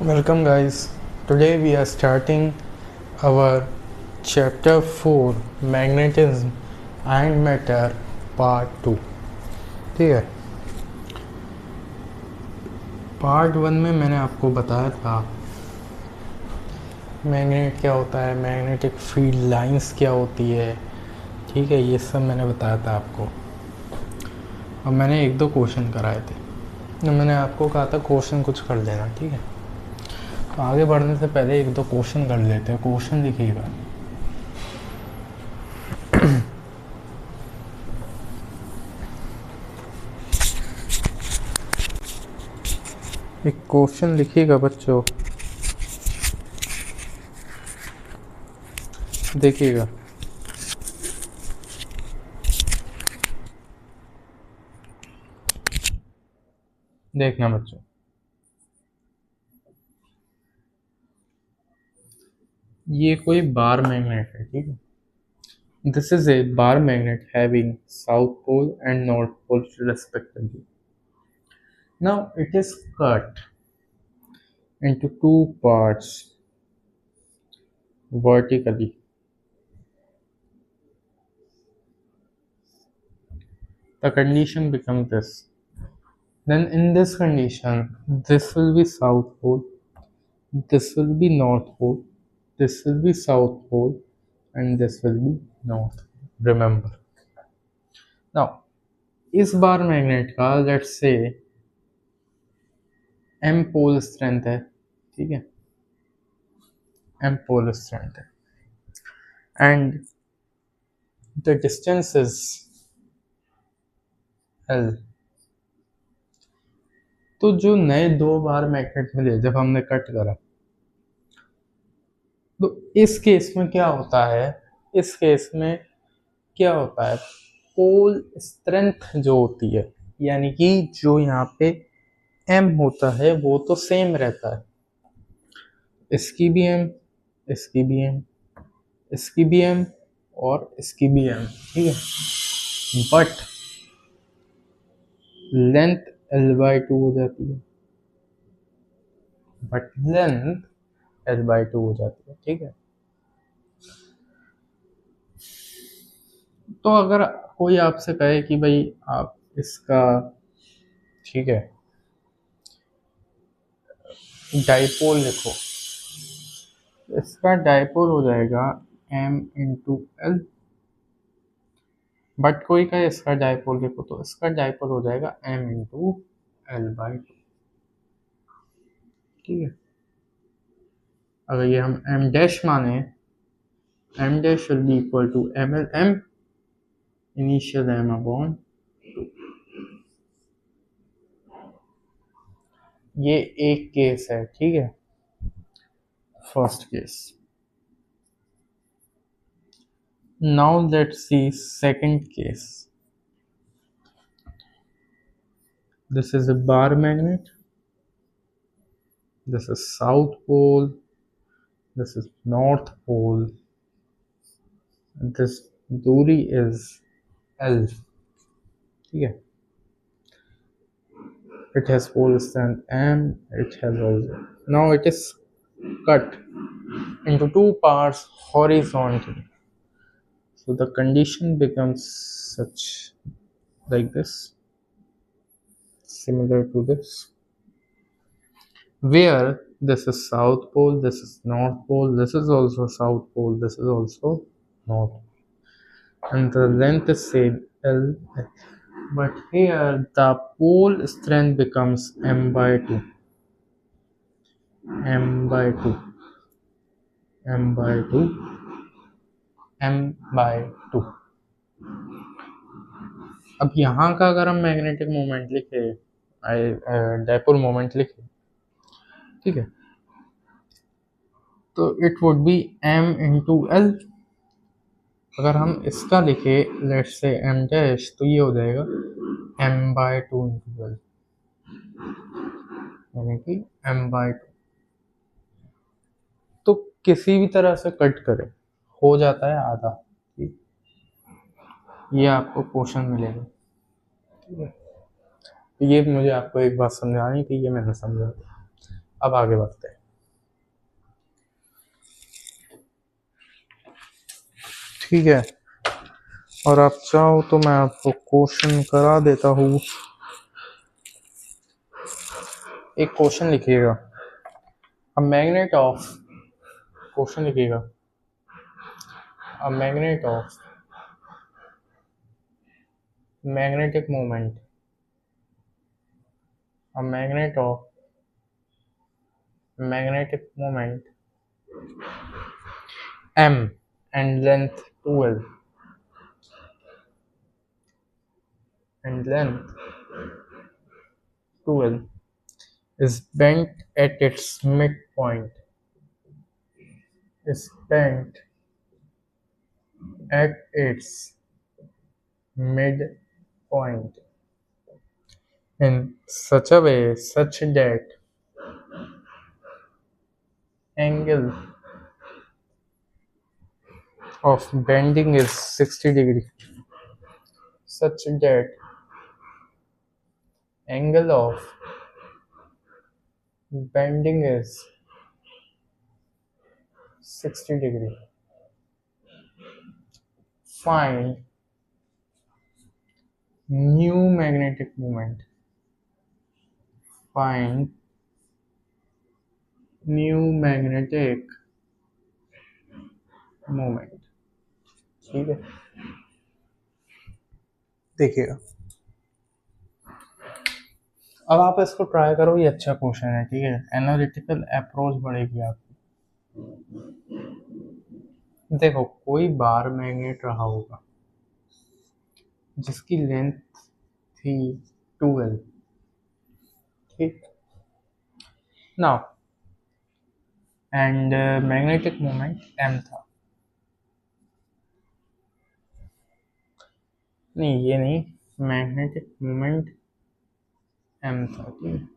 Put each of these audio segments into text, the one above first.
Welcome guys. Today we are starting our chapter 4 magnetism and matter part 2. ठीक है, part 1 में मैंने आपको बताया था मैग्नेट क्या होता है, मैग्नेटिक फील्ड लाइंस क्या होती है। ठीक है, ये सब मैंने बताया था आपको। अब मैंने एक दो क्वेश्चन कराए थे, तो मैंने आपको कहा था क्वेश्चन कुछ कर लेना। ठीक है, तो आगे बढ़ने से पहले एक दो क्वेश्चन कर लेते हैं। क्वेश्चन लिखिएगा। एक क्वेश्चन लिखिएगा बच्चों, देखिएगा। देखना बच्चों, ये कोई बार मैग्नेट है। ठीक है, this is a bar magnet having south pole and north pole respectively. Now it is cut into two parts vertically. The condition becomes this. Then in this condition, this will be south pole, this will be north pole, this will be south pole, and this will be north pole. Remember. Now, इस bar magnet का let's say m pole strength है। ठीक है, m pole strength है and the distance is l। तो जो नए दो बार मैग्नेट मिले जब हमने कट करा, तो इस केस में क्या होता है, इस केस में क्या होता है, पोल स्ट्रेंथ जो होती है, यानी कि जो यहाँ पे m होता है वो तो सेम रहता है। इसकी भी m, इसकी भी m, इसकी भी m और इसकी भी m। ठीक है, बट लेंथ l/2 हो जाती है, बट लेंथ l/2 हो जाती है। ठीक है, तो अगर कोई आपसे कहे कि भाई आप इसका, ठीक है, डाइपोल लिखो, इसका डाइपोल हो जाएगा m इंटू एल। बट कोई कहे इसका डाइपोल लिखो, तो इसका डाइपोल हो जाएगा m इंटू l/2। ठीक है, अगर ये हम m डैश माने, m dash will be equal to m initial m upon 2। ये एक केस है। ठीक है, first case. Now let's see second case. This is a bar magnet, this is south pole, this is north pole, this दूरी is L। ठीक है, it has pole strength M, it has also, now it is cut into two parts horizontally, so the condition becomes such like this, similar to this, where this is south pole, this is north pole, this is also south pole, this is also north pole, and the length is same L, but here the pole strength becomes m/2, m/2, m/2, m/2। अब यहाँ का अगर हम magnetic moment लिखे, dipole moment लिखे, ठीक है, तो it would B m into L. अगर हम इसका लिखे लेट्स से m डैश, तो ये हो जाएगा m/2 इंटू एल, यानी कि m/2। तो किसी भी तरह से कट करे हो जाता है आधा। ठीक, ये आपको क्वेश्चन मिलेगा। ठीक है, तो ये मुझे आपको एक बात समझानी थी, ये मैंने समझा। अब आगे बढ़ते हैं। ठीक है, और आप चाहो तो मैं आपको क्वेश्चन करा देता हूँ। एक क्वेश्चन लिखिएगा, अ मैग्नेट ऑफ, क्वेश्चन लिखिएगा, a magnet of magnetic moment, a magnet of magnetic moment m and length 12 and length 12 is bent at its midpoint, is bent at its midpoint in such a way such that angle of bending is 60 degree, such that angle of bending is 60 degree. Find new magnetic moment. Find new magnetic moment. ठीक है, देखिएगा, अब आप इसको try करो, ये अच्छा question है। ठीक है, एनालिटिकल अप्रोच बढ़ेगी आपकी। देखो, कोई बार मैग्नेट रहा होगा जिसकी लेंथ थी 12, ठीक, now and magnetic moment m था, नहीं ये नहीं, मैग्नेटिक मोमेंट m था, ठीक।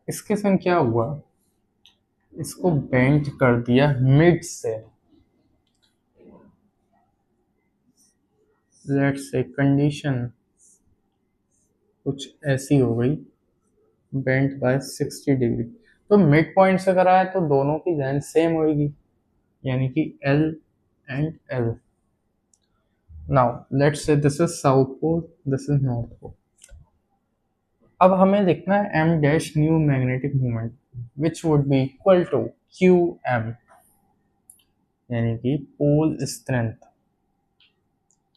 इसके संग क्या हुआ, इसको बेंट कर दिया मिड से, लेट्स से कंडीशन कुछ ऐसी हो गई, बेंट बाय 60 डिग्री, तो मिड पॉइंट से करा है तो दोनों की लेंथ सेम होगी, यानी कि L and L। Now let's say this is south pole, this is north pole. अब हमें लिखना है m dash new magnetic moment which would be equal to QM, यानी कि पोल स्ट्रेंथ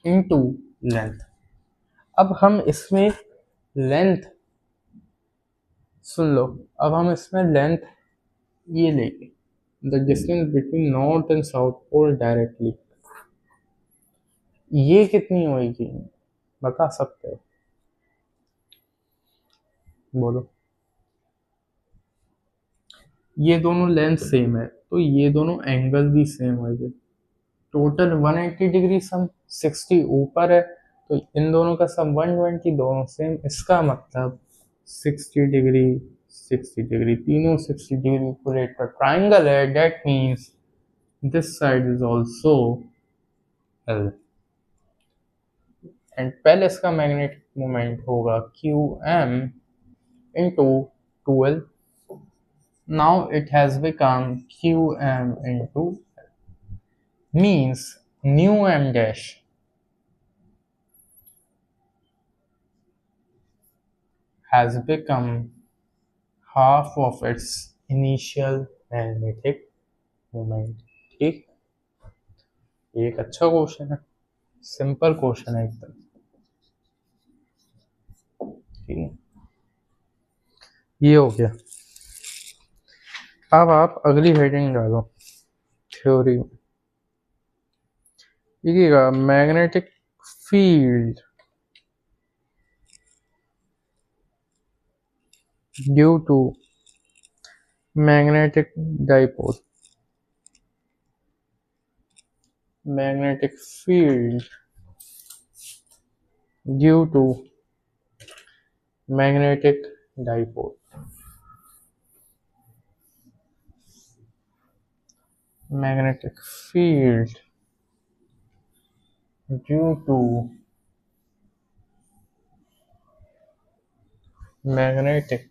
इनटू लेंथ। अब हम इसमें लेंथ, सुन लो, अब हम इसमें लेंथ ये लेंगे, the distance between north and south pole directly, ये कितनी होगी बता सकते हो, बोलो। ये दोनों लेंथ सेम है तो ये दोनों एंगल भी सेम होंगे, टोटल 180 डिग्री सम, 60 ऊपर है तो इन दोनों का सम 120, दोनों सेम, इसका मतलब 60 डिग्री 60 डिग्री, तीनों 60 डिग्री इक्वलेट का ट्राइंगल है, that means this side is also L, and पहले इसका मैग्नेटिक मोमेंट होगा QM into 12, now it has become QM into means new M dash has become half of its initial magnetic moment। ठीक, ये एक अच्छा question है, simple question है एकदम, ठीक है, ये हो गया। अब आप अगली हेडिंग डालो थ्योरी में, देखिएगा, magnetic field due to magnetic dipole, magnetic field due to magnetic dipole, magnetic field due to magnetic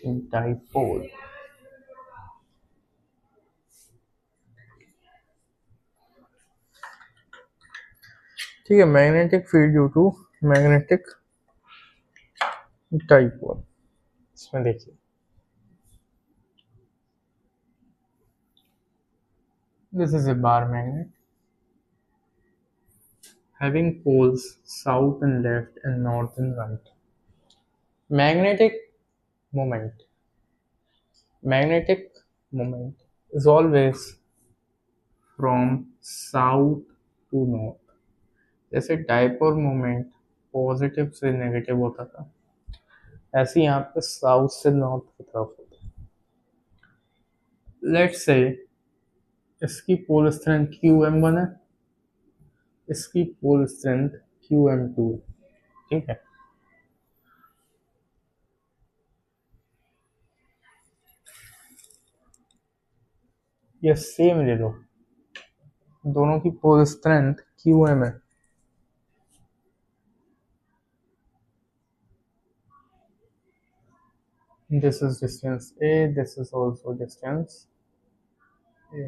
dipole. ठीक है, magnetic field due to magnetic dipole. इसमें देखिए, this is a bar magnet having poles south and left and north and right. Magnetic moment. Magnetic moment is always from south to north. जैसे dipole moment positive से negative होता था, ऐसे यहाँ पे south से नॉर्थ की तरफ होता है। लेट्स से इसकी पोल स्ट्रेंथ QM1 है, इसकी पोल स्ट्रेंथ QM2 है। ठीक है, ये सेम ले लो, दोनों की पोल स्ट्रेंथ QM है। This is distance A, this is also distance A.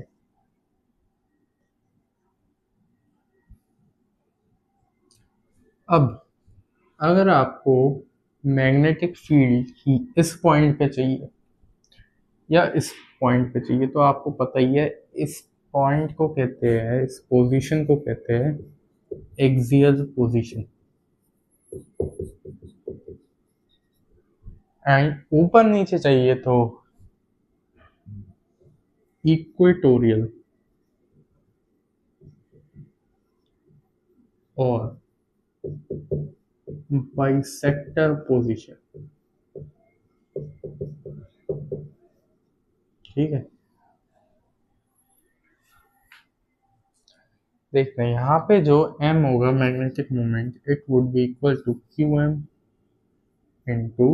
अब अगर आपको मैग्नेटिक फील्ड ही इस पॉइंट पे चाहिए या इस पॉइंट पे चाहिए, तो आपको पता ही है इस पॉइंट को कहते हैं, इस पोजीशन को कहते हैं एक्सियल पोजीशन। एंड ऊपर नीचे चाहिए तो इक्वेटोरियल और बाइसेक्टर पोजीशन। ठीक है, देखते हैं यहाँ पे जो m होगा magnetic moment, it would be equal to QM into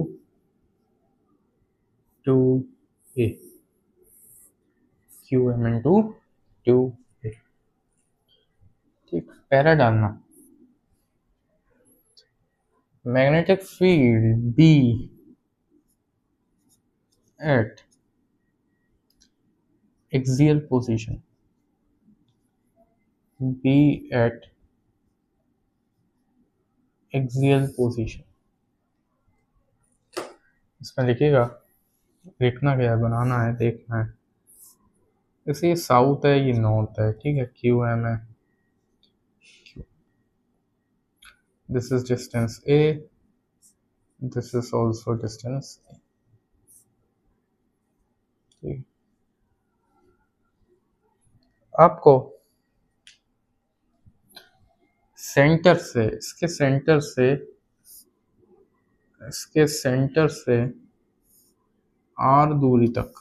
2A। QM into 2A। ठीक, पैरा डालना। Magnetic field B at axial position, B at axial position. इसमें लिखिएगा, लिखना क्या है, बनाना है, देखना है। जैसे ये साउथ है, ये नॉर्थ है, ठीक है, QM है, this is distance A, this is also distance A। ठीक, आपको सेंटर से, इसके सेंटर से R दूरी तक,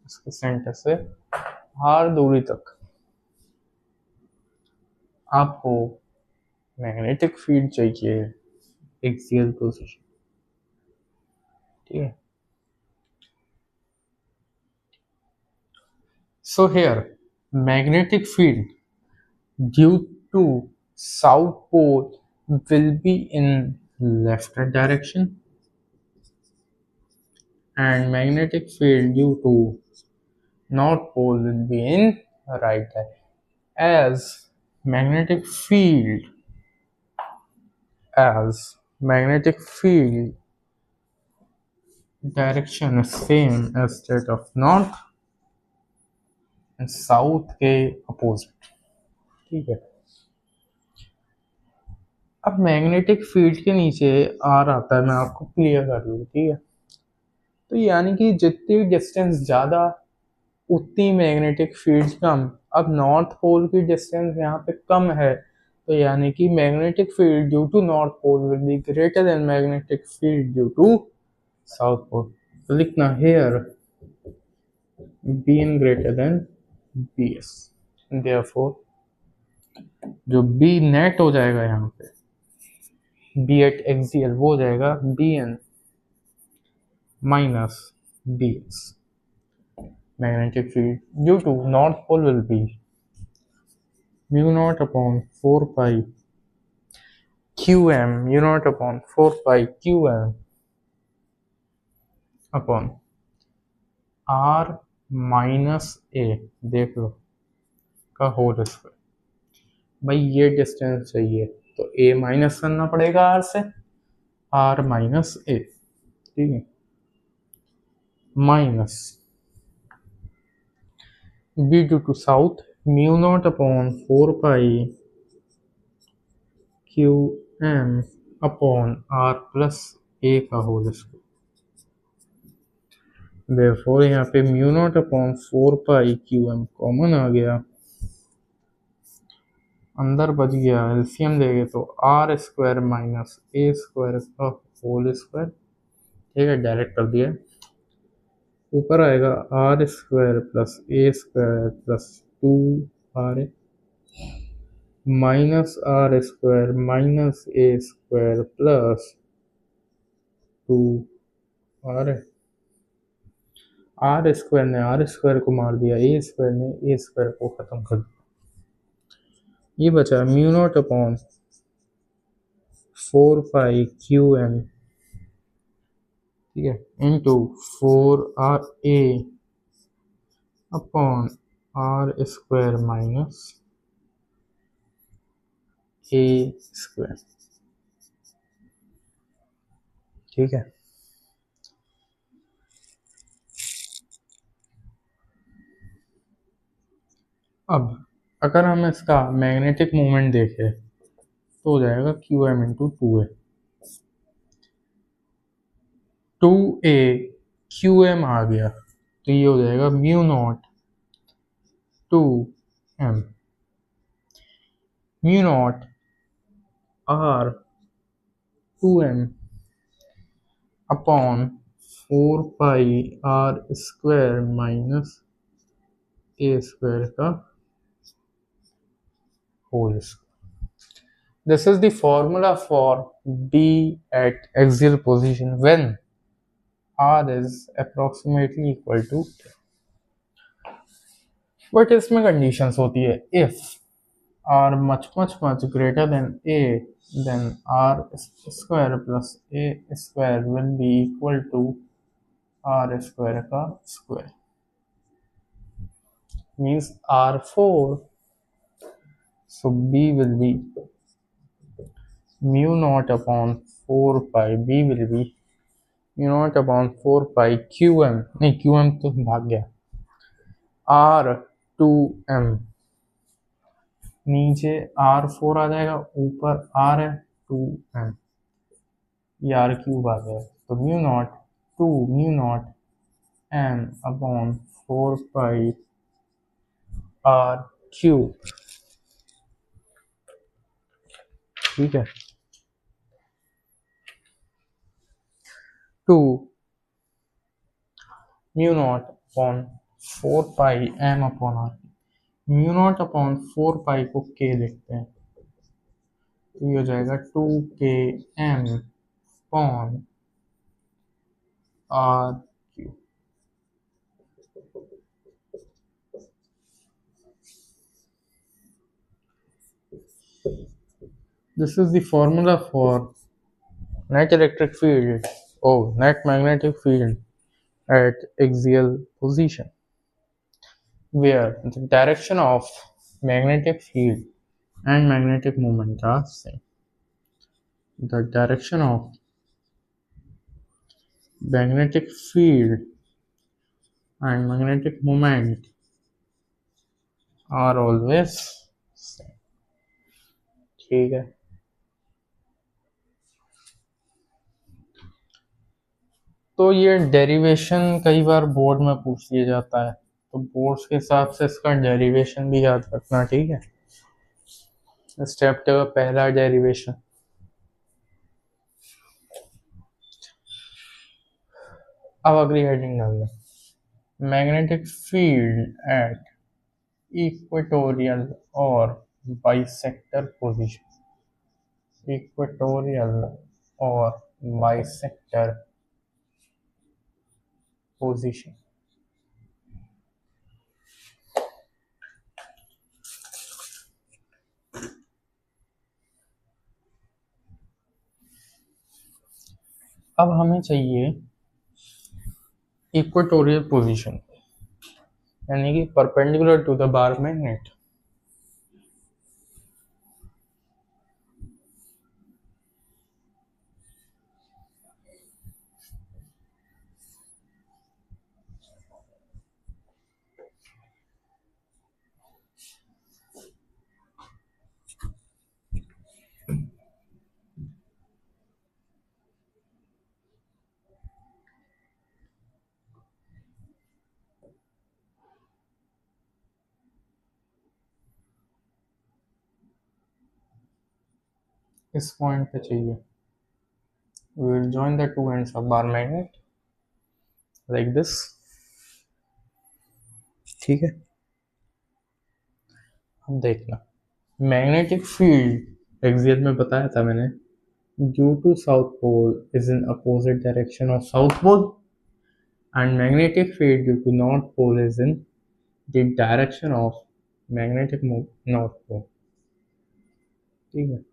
इसके सेंटर से R दूरी तक आपको मैग्नेटिक फील्ड चाहिए एक्सियल पोजीशन। ठीक है, so here magnetic field due to south pole will be in left direction and magnetic field due to north pole will be in right direction. As magnetic field direction is same as that of north and south के opposite। ठीक है, अब magnetic field के नीचे R आता है, मैं आपको क्लियर कर दूँ। ठीक है, तो यानी कि जितनी डिस्टेंस ज़्यादा उतनी मैग्नेटिक फील्ड कम। अब नॉर्थ पोल की डिस्टेंस यहाँ पे कम है, तो यानी कि magnetic field due to north pole will be greater than magnetic field due to south pole. तो लिखना here Bn greater than Bs, therefore जो B नेट हो जाएगा यहाँ पे B एट एक्सियल, वो हो जाएगा Bn minus Bs। Magnetic field due to north pole will be mu naught upon 4 pi QM, mu naught upon 4 pi QM upon R minus A, देख लो, का होल स्क्वायर। भाई ये डिस्टेंस चाहिए तो ए माइनस करना पड़ेगा आर से, आर माइनस ए, ठीक है, minus B due to south mu not upon 4 pi Q M upon R plus A का होल स्क्वायर। देयरफॉर यहाँ पे mu not upon 4 pi Q M common आ गया, अंदर बच गया, एलसीएम देंगे तो आर स्क्वायर माइनस ए स्क्वायर का होल स्क्वायर, ठीक है, डायरेक्ट कर दिया। ऊपर आएगा R square plus A square plus 2 R minus R square minus A square plus 2 are square ने आर स्क्वायर को मार दिया, ए स्क्वायर ने ए स्क्वायर को खत्म कर दिया। ये बचा mu not upon 4 pi Q m, ठीक है, into 4 r a upon r square minus A square, ठीक है। अब अगर हम इसका मैग्नेटिक मोमेंट देखें तो हो जाएगा Q M into 2 A, 2 A Q M आ गया तो ये हो जाएगा mu not 2 M, mu not R 2 M upon 4 pi R square minus A square का whole square. This is the formula for B at axial position when R is approximately equal to A. But इसमें conditions होती है, if R much greater than A, then R square plus A square will be equal to R square का square. Means R4, so B will be mu not upon 4 pi, b will be mu not upon 4 pi Q m, नहीं q m तो भाग गया, are 2 M, नीचे R4 आ जाएगा, ऊपर are है 2 M, ये आर क्यूब आ जाएगा, तो mu naught m upon 4 pi r cube, ठीक है, two mu not upon 4 pi m upon r, mu not upon 4 pi को के लिखते हैं तो ये हो जाएगा 2 k m upon r cube. This is the formula for net electric field or net magnetic field at axial position, where the direction of magnetic field and magnetic moment are same. The direction of magnetic field and magnetic moment are always same, ठीक है। तो ये derivation कई बार board में पूछ लिया जाता है, तो बोर्ड्स के हिसाब से इसका डेरिवेशन भी याद रखना, ठीक है। स्टेप का पहला डेरिवेशन, अब अगली हेडिंग डाल दें, मैग्नेटिक फील्ड एट इक्वेटोरियल और बाइसेक्टर पोजीशन, इक्वेटोरियल और बाइसेक्टर पोजीशन। अब हमें चाहिए इक्वेटोरियल पोजीशन यानी कि perpendicular to the bar magnet. इस पॉइंट पे चाहिए। We will join the two ends of bar magnet like this। ठीक है, अब देखना मैग्नेटिक फील्ड एक्सियल में बताया था मैंने, due to south pole is in opposite direction of south pole and magnetic field due to north pole is in the direction of magnetic north pole. ठीक है,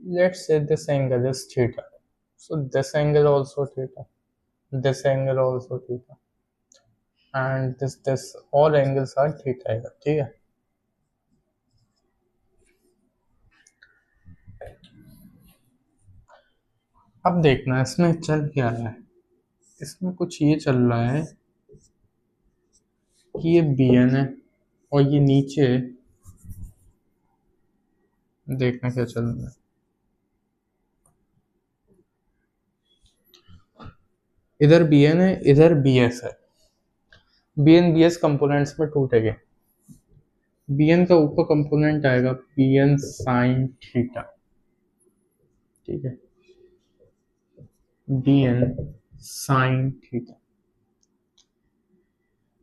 let's say this angle is theta, so this angle also theta, this angle also theta, and this all angles are theta here। ठीक है, अब देखना इसमें चल क्या रहा है। इसमें कुछ ये चल रहा है कि ये बी एन है और ये नीचे देखना क्या चल रहा है। इधर बी एन है, इधर बी एस है। B N B S components में टूटेंगे। बी एन का ऊपर कंपोनेंट आएगा बी एन साइन थीटा। ठीक है, बी एन साइन थीटा,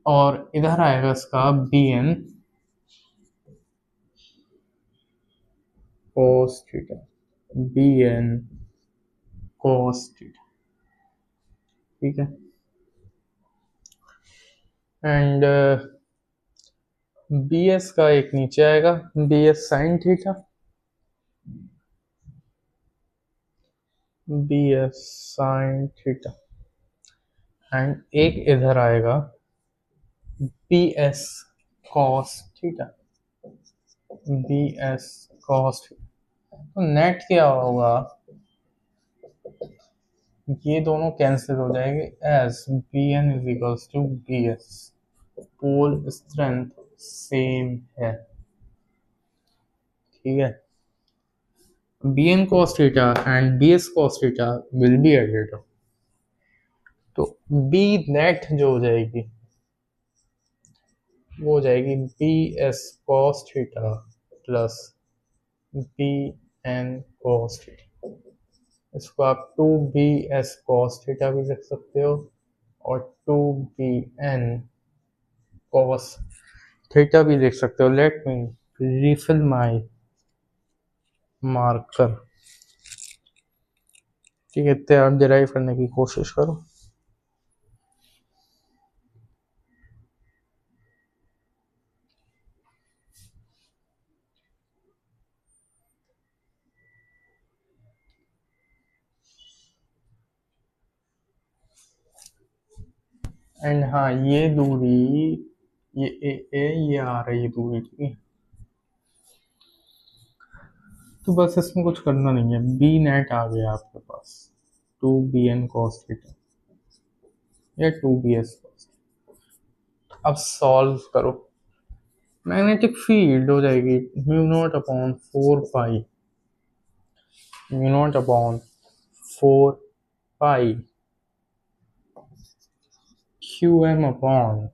और इधर आएगा इसका B N cos theta, B N cos theta. ठीक है, एंड बी एस का एक नीचे आएगा B S sine theta, B S sine theta, and एक इधर आएगा B S cos theta, B S cos theta. तो नेट क्या होगा, ये दोनों कैंसिल हो जाएंगे as B N is equals to B S, pole strength same है। ठीक है, बी एन cos थीटा एंड B S cos theta will be added, तो बी नेट जो हो जाएगी वो हो जाएगी B S cos theta plus B N cos theta. इसको आप two B S cos theta भी लिख सकते हो और two B N cos theta भी लिख सकते हो। Let me refill my marker. ठीक है, इतने आप डिराइव करने की कोशिश करो। एंड हाँ, ये दूरी ये ये आ रही है दूरी। ठीक है, तो बस इसमें कुछ करना नहीं है, बी नेट आ गया आपके पास two B N cos theta या टू बी एस cos। अब सॉल्व करो, मैग्नेटिक फील्ड हो जाएगी mu not upon 4 pi, mu not upon 4 pi Q M upon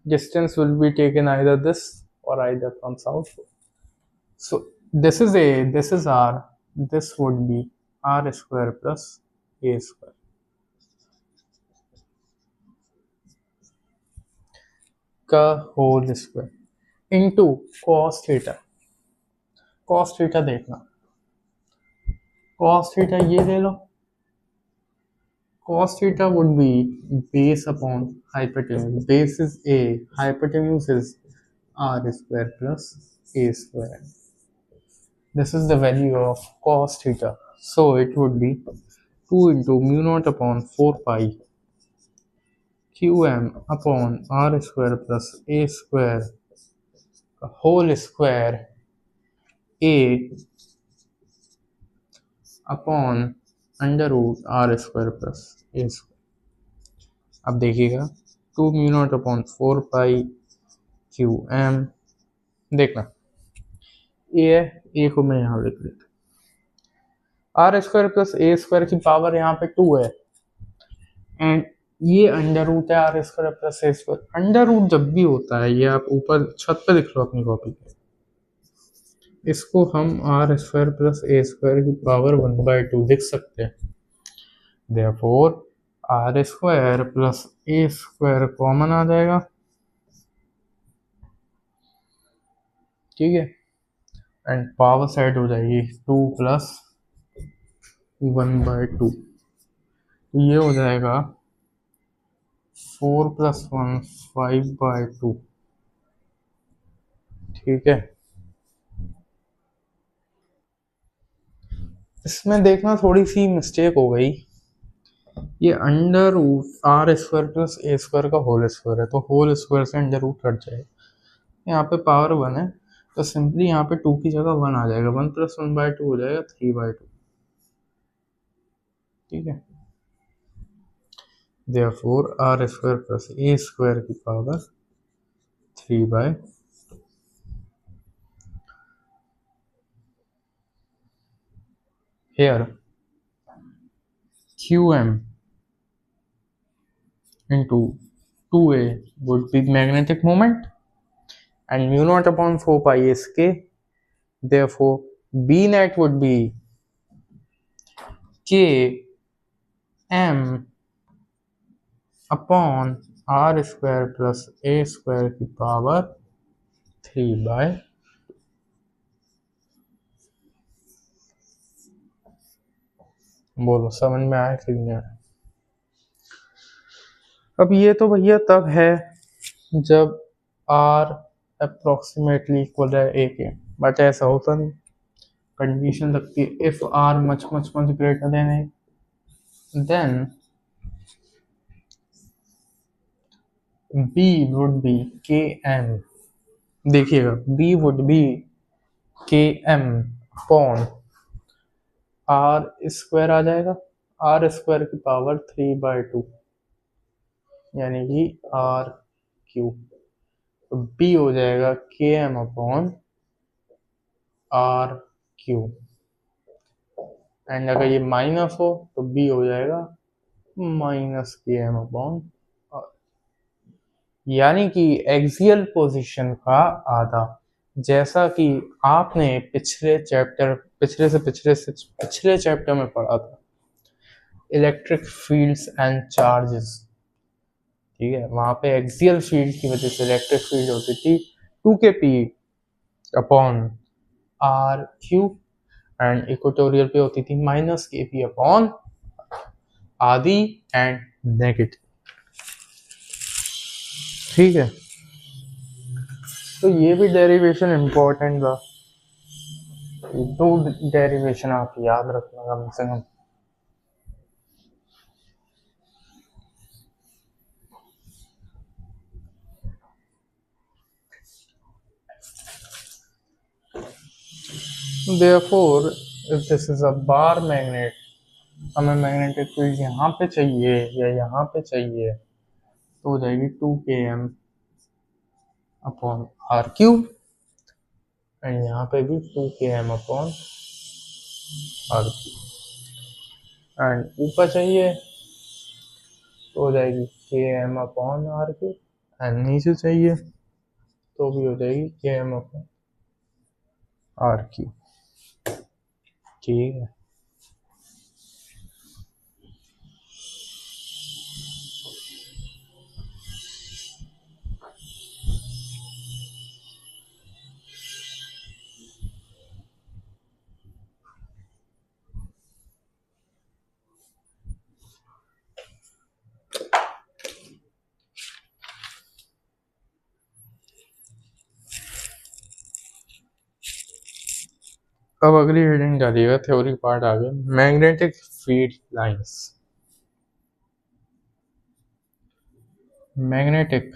distance will be taken either this or either from south pole। So this is a, this is r, this would be r square plus a square का whole square into cos theta. cos theta देखना, cos theta ये ले लो, cos theta would be base upon hypotenuse, base is a, hypotenuse is r square plus a square. This is the value of cos theta. So it would be 2 into mu naught upon 4 pi qm upon r square plus a square whole square a upon under root r square plus A square. अब देखिएगा 2 mu not upon 4 pi Q m, देखना a है, a को मैं यहाँ लिख लेता, r square plus ए square की पावर यहाँ पे 2 है एंड ये अंडर रूट है आर स्क्वायर प्लस ए स्क्वायर। अंडर रूट जब भी होता है, ये आप ऊपर छत पे लिख लो अपनी कॉपी पे, इसको हम आर स्क्वायर प्लस ए स्क्वायर की पावर 1/2 लिख सकते हैं। Therefore are square plus A square common आ जाएगा, ठीक है, एंड पावर साइड हो जाएगी 2 प्लस 1/2, तो ये हो जाएगा 4 प्लस 1 5/2, ठीक है। इसमें देखना थोड़ी सी मिस्टेक हो गई, ये under root r square plus ए स्क्वायर का होल स्क्वायर है, तो होल स्क्वायर से अंडर रूट कट जाएगा, यहाँ पे पावर 1 है तो सिंपली यहाँ पे 2 की जगह 1 आ जाएगा, 1 प्लस 1/2 हो जाएगा 3/2, ठीक है। Therefore are square plus A square की power 3/2। Here qm into 2a would be magnetic moment and mu naught upon 4 pi is k. Therefore b net would be k m upon r square plus a square की power 3/2। बोलो समझ में आया कि नहीं आया? अब ये तो भैया तब है जब r अप्रोक्सीमेटली इक्वल है a के, बट ऐसा होता नहीं, कंडीशन लगती है if r much much much greater than a then b would be km, देखिएगा b would be km upon r square आ जाएगा, r स्क्वायर की पावर 3/2 यानी कि r क्यूब, तो b हो जाएगा km upon r cube, and अगर ये माइनस हो तो b हो जाएगा माइनस km अपॉन r, यानी कि एक्सियल पोजीशन का आधा, जैसा कि आपने पिछले चैप्टर में पढ़ा था, इलेक्ट्रिक फील्ड्स एंड चार्जेस, ठीक है, वहां पे एक्सियल फील्ड की वजह से इलेक्ट्रिक फील्ड होती थी 2kp upon r cube and equatorial पे होती थी -kp अपॉन आधी एंड नेगेटिव, ठीक है। तो ये भी डेरिवेशन इम्पोर्टेंट था, 2 डेरिवेशन आप याद रखना कम से कम। Therefore, if this is a bar magnet, हमें मैग्नेटिक फील्ड यहाँ पे चाहिए या यहाँ पे चाहिए, तो हो जाएगी 2km upon r cube, and यहाँ पे भी 2km upon r cube, and ऊपर चाहिए तो हो जाएगी km upon r cube, and नीचे चाहिए तो भी हो जाएगी km अपॉन r क्यूब, ठीक है। अब अगली हेडिंग डालिएगा, थ्योरी पार्ट आ गया, magnetic field lines. Magnetic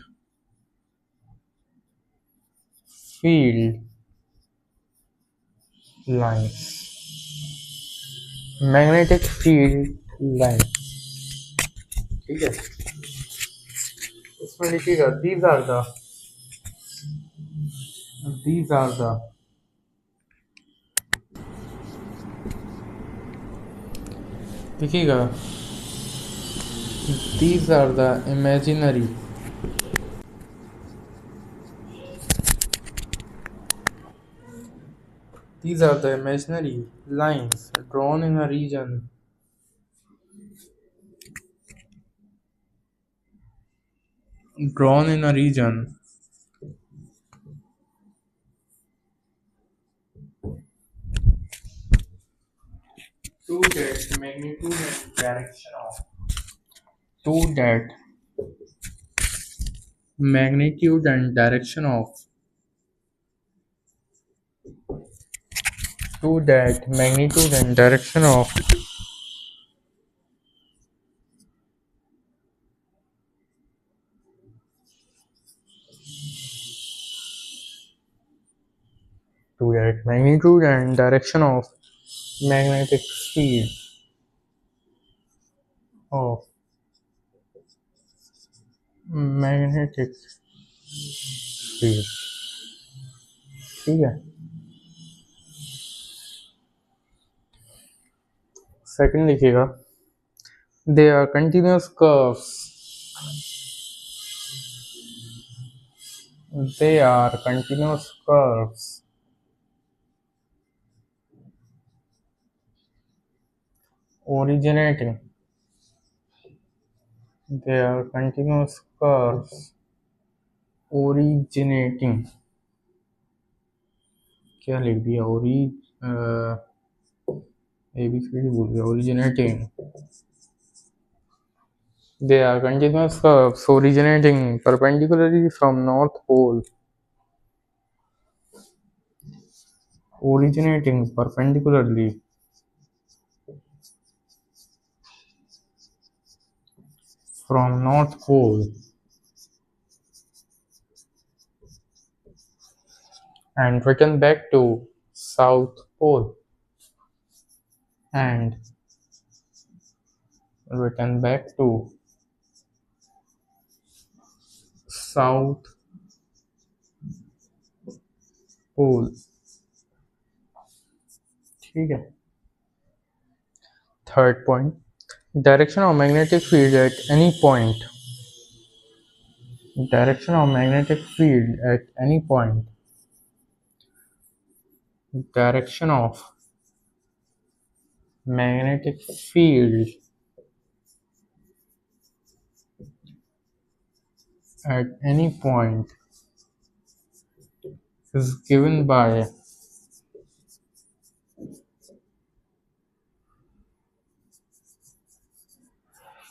field lines, magnetic field lines, ठीक है। इसमें लिखिएगा these are the लिखिएगा these are the imaginary lines drawn in a region to that magnitude and direction of to that magnitude and direction of to that magnitude and direction of to that magnitude and direction of magnetic field of magnetic field, ठीक है। Second लिखिएगा they are continuous curves, they are continuous curves originating they are continuous curves originating क्या लिख दिया ABCD भूल गया, originating they are continuous curves originating perpendicularly from north pole, originating perpendicularly from north pole and return back to south pole and return back to south pole, ठीक है। Third point, direction of magnetic field at any point, direction of magnetic field at any point, direction of magnetic field at any point is given by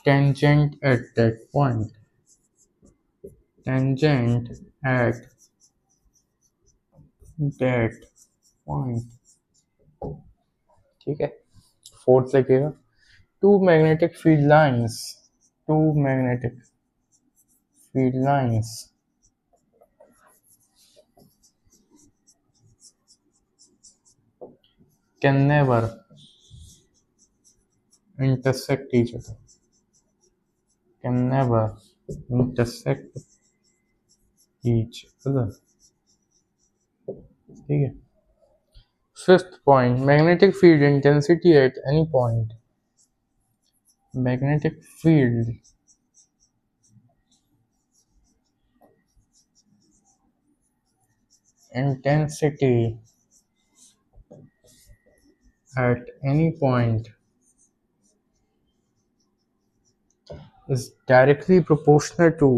tangent at that point, tangent at that point, ठीक है। Fourth लिखिएगा two magnetic field lines can never intersect each other, can never intersect each other, ठीक है। Fifth point, magnetic field intensity at any point, magnetic field intensity at any point is directly proportional to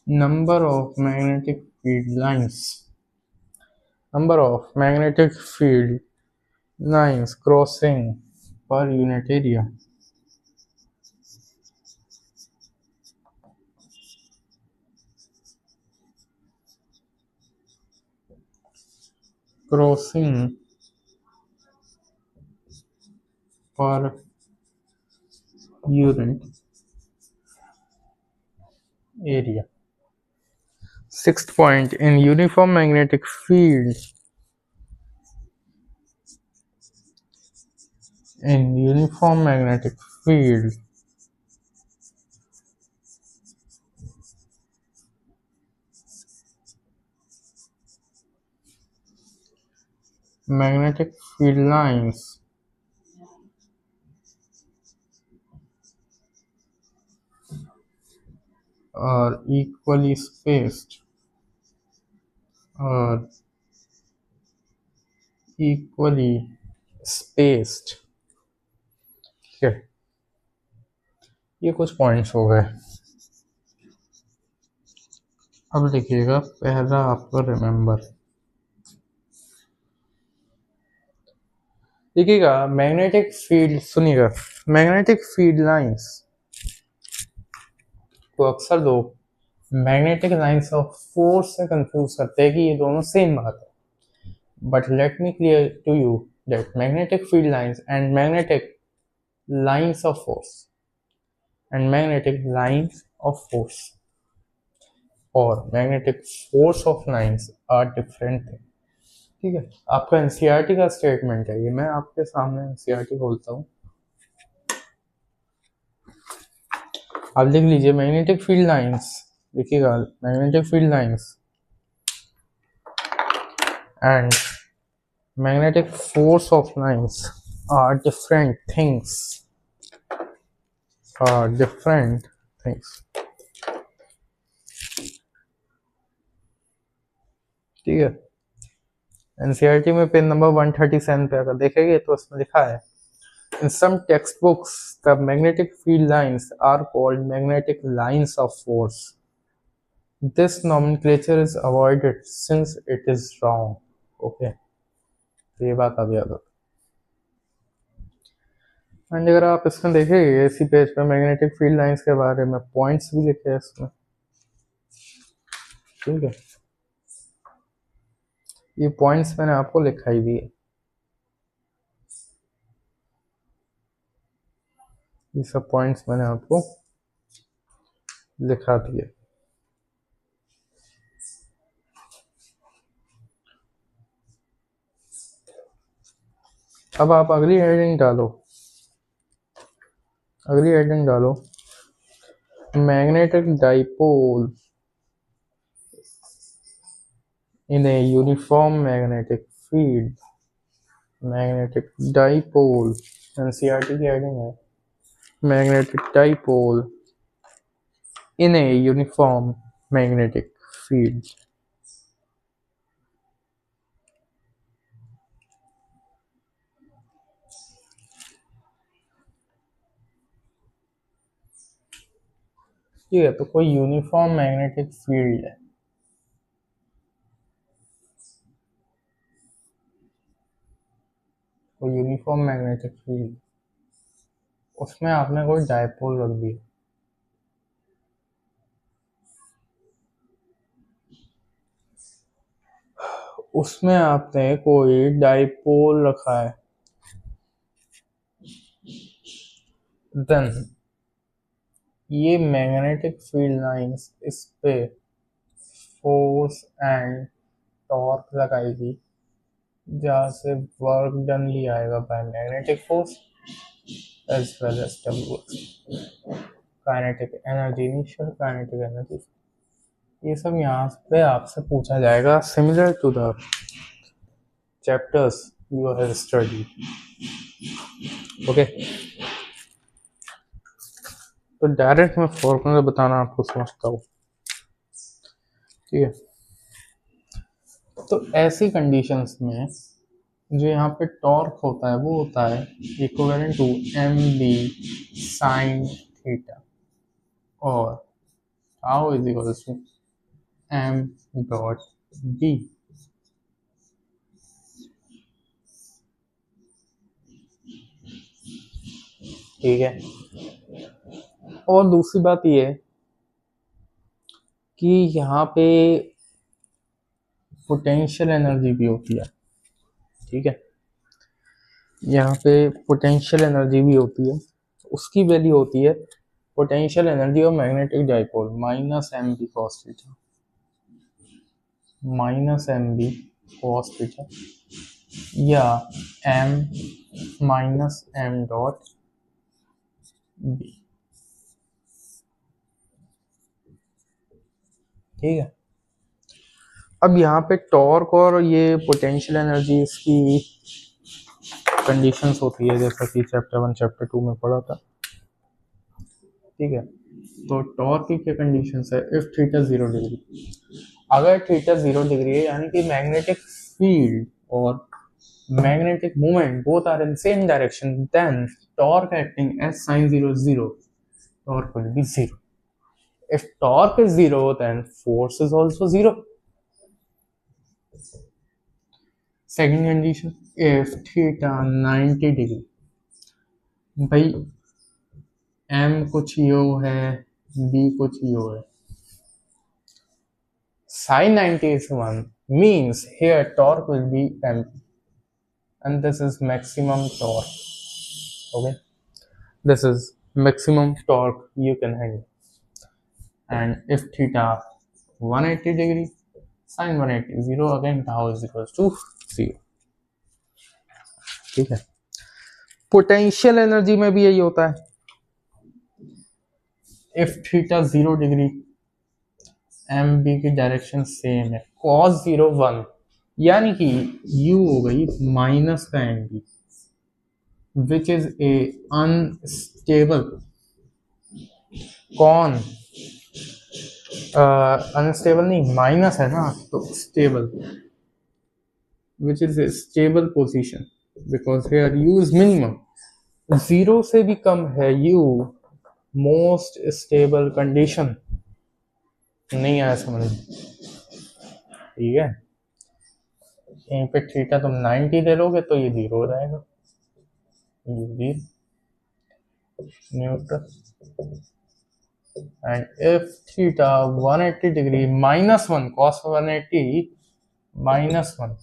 number of magnetic field lines crossing per unit area. Crossing per unit area. Sixth point, in uniform magnetic field, in uniform magnetic field, magnetic field lines are equally spaced, are equally spaced. ठीक है, ये कुछ points हो गए। अब लिखिएगा पहला आपको रिमेंबर, देखिएगा मैग्नेटिक फील्ड, सुनिएगा मैग्नेटिक फील्ड लाइंस को अक्सर लोग मैग्नेटिक लाइंस ऑफ फोर्स से कंफ्यूज करते हैं कि ये दोनों सेम बात है। But let me clear to you that magnetic field lines and magnetic lines of force and magnetic lines of force और magnetic force of lines are different thing. ठीक है, आपका एनसीईआरटी का स्टेटमेंट है ये, मैं आपके सामने एनसीईआरटी खोलता हूँ, आप लिख लीजिए मैग्नेटिक फील्ड लाइंस, लिखिएगा magnetic field lines and magnetic force of lines are different things, are different things। ठीक है, एनसीईआरटी में पेज नंबर 137 पे अगर देखेंगे तो उसमें लिखा है in some textbooks the magnetic field lines are called magnetic lines of force, this nomenclature is avoided since it is wrong। okay, तो ये बात अब याद रखो। एंड अगर आप इसमें देखेंगे इसी पेज पे मैग्नेटिक फील्ड लाइंस के बारे में पॉइंट्स भी लिखे हैं इसमें। ठीक है, ये पॉइंट्स मैंने आपको लिखा ही दिए, ये सब पॉइंट्स मैंने आपको लिखा दिए। अब आप अगली हेडिंग डालो, अगली हेडिंग डालो magnetic dipole in a uniform magnetic field, magnetic dipole, NCERT की हेडिंग है magnetic dipole in a uniform magnetic field। ठीक है, तो कोई यूनिफॉर्म मैग्नेटिक फील्ड है, कोई यूनिफॉर्म मैग्नेटिक फील्ड, उसमें आपने कोई डाइपोल रख दिया, उसमें आपने कोई डाइपोल रखा है, देन ये मैग्नेटिक फील्ड लाइंस इस पे फोर्स एंड टॉर्क लगाएगी, जहाँ से वर्क डन भी आएगा by magnetic force as well as W kinetic energy, initial kinetic energy, ये सब यहाँ पे आपसे पूछा जाएगा similar to the chapters you have study. Okay, तो डायरेक्ट मैं फॉर्मूला बताना आपको समझता हूँ। ठीक है, तो ऐसी कंडीशंस में जो यहाँ पे टॉर्क होता है वो होता है equivalent to M B sine theta और tau is equal to M dot B. ठीक है। और दूसरी बात ये है कि यहाँ पे पोटेंशियल एनर्जी भी होती है। ठीक है, यहाँ पे पोटेंशियल एनर्जी भी होती है, उसकी वैल्यू होती है potential energy of magnetic dipole minus M B cos theta, minus M B cos theta, या M minus M dot B. ठीक है, अब यहाँ पे टॉर्क और ये पोटेंशियल एनर्जी इसकी कंडीशंस होती है, जैसा कि चैप्टर 1 चैप्टर 2 में पढ़ा था। ठीक है, तो टॉर्क की क्या कंडीशंस है? इफ थीटा 0 डिग्री, अगर थीटा 0 डिग्री है यानी कि मैग्नेटिक फील्ड और magnetic moment both are in same direction, then torque acting as sin 0 is 0, torque will be 0. If torque is 0, then force is also 0. Second condition, if theta 90 degree, भाई m कुछ यो है, b कुछ यो है, sin 90 is 1 means here torque will be m, and this is maximum torque. Okay, this is maximum torque you can handle. And if theta 180 degree, sin 180 0, again tau is equals to 0. ठीक है, potential energy में भी यही होता है। If theta 0 degree, M B की direction same है, cos 0 1, यानी कि u हो गई माइनस का M B, which is a unstable, कौन अनस्टेबल नहीं, माइनस है ना तो stable, which is a stable position, because here u is minimum, 0 से भी कम है u, मोस्ट स्टेबल कंडीशन। नहीं आया समझ? ठीक है, यहीं पे थीटा तुम 90 ले लोगे तो ये 0 हो जाएगा, ये neutral. And if theta 180 degree minus 1, cos 180 minus 1,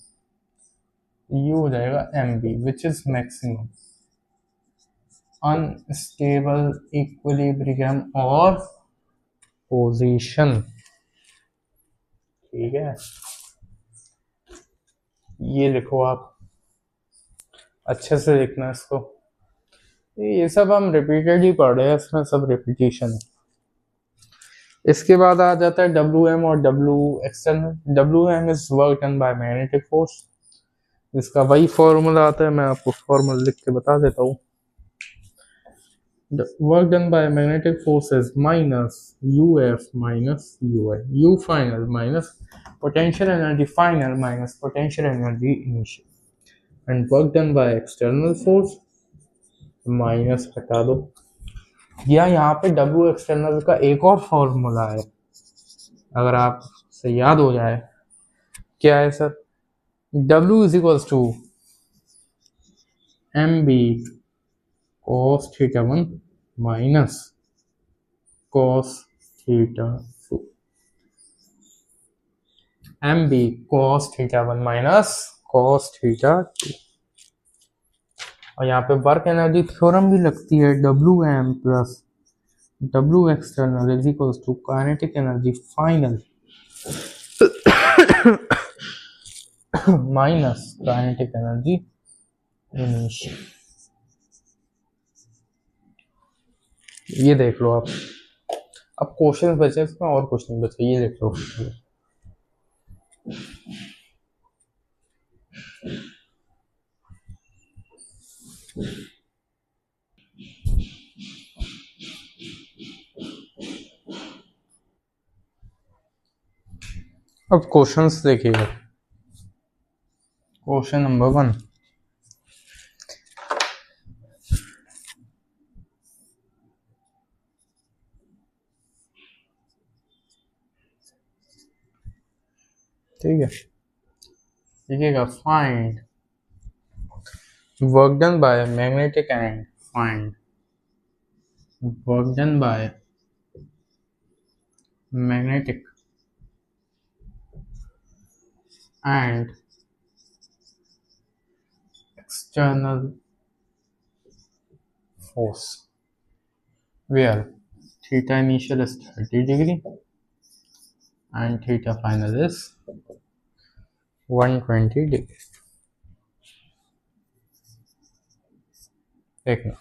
U हो जाएगा M B, which is maximum unstable equilibrium और पोजीशन। ठीक है, ये लिखो आप, अच्छे से लिखना इसको, ये सब हम रिपीटेड ही पढ़ रहे हैं, इसमें सब रिपीटेशन है। इसके बाद आ जाता है WM और W external. WM is work done by magnetic force, इसका वही फॉर्मूला आता है, मैं आपको फॉर्मूला लिख के बता देता हूँ। Work done by magnetic force is minus UF minus UI, U final minus potential energy final minus potential energy initial, and work done by external force minus हटा दो। या यहाँ पे W एक्सटर्नल का एक और फॉर्मूला है, अगर आप से याद हो जाए, क्या है sir? W is equals to MB cos theta 1 minus cos theta 2, MB cos theta 1 minus cos theta 2। और यहाँ पे वर्क एनर्जी थ्योरम भी लगती है, WM plus W external is equals to kinetic energy final minus kinetic energy initial. ये देख लो आप, अब क्वेश्चन बचे इसमें और कुछ नहीं बचा, ये देख लो। अब क्वेश्चंस देखिएगा, क्वेश्चन नंबर 1, ठीक है, देखिएगा, find work done by magnetic and find work done by magnetic and external force, where theta initial is 30 degree and theta final is 120 degree. देखना